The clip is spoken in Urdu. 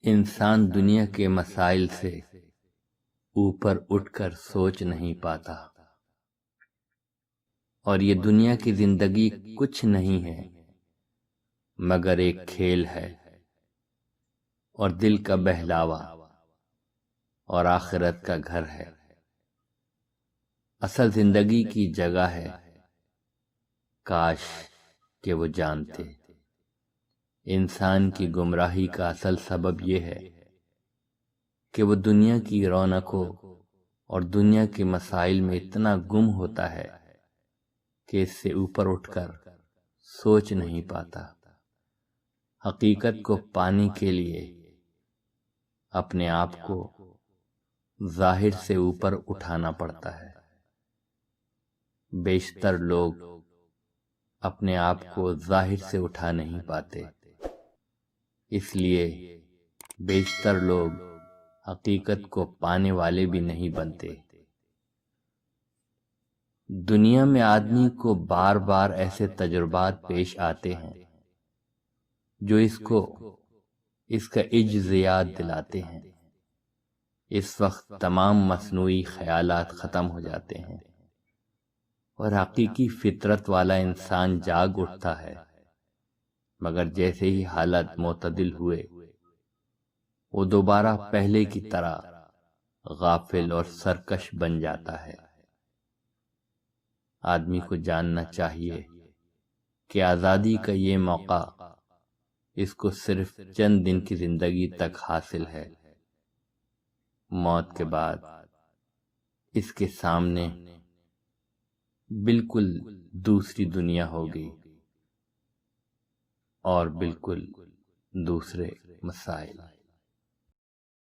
انسان دنیا کے مسائل سے اوپر اٹھ کر سوچ نہیں پاتا، اور یہ دنیا کی زندگی کچھ نہیں ہے مگر ایک کھیل ہے، اور دل کا بہلاوا اور آخرت کا گھر ہے۔ اصل زندگی کی جگہ ہے، کاش کہ وہ جانتے۔ انسان کی گمراہی کا اصل سبب یہ ہے کہ وہ دنیا کی رونقوں اور دنیا کے مسائل میں اتنا گم ہوتا ہے کہ اس سے اوپر اٹھ کر سوچ نہیں پاتا۔ حقیقت کو پانے کے لیے اپنے آپ کو ظاہر سے اوپر اٹھانا پڑتا ہے۔ بیشتر لوگ اپنے آپ کو ظاہر سے اٹھا نہیں پاتے، اس لیے بیشتر لوگ حقیقت کو پانے والے بھی نہیں بنتے۔ دنیا میں آدمی کو بار بار ایسے تجربات پیش آتے ہیں جو اس کا عجز یاد دلاتے ہیں۔ اس وقت تمام مصنوعی خیالات ختم ہو جاتے ہیں اور حقیقی فطرت والا انسان جاگ اٹھتا ہے، مگر جیسے ہی حالت معتدل ہوئے وہ دوبارہ پہلے کی طرح غافل اور سرکش بن جاتا ہے۔ آدمی کو جاننا چاہیے کہ آزادی کا یہ موقع اس کو صرف چند دن کی زندگی تک حاصل ہے۔ موت کے بعد اس کے سامنے بالکل دوسری دنیا ہوگی اور بالکل دوسرے مسائل۔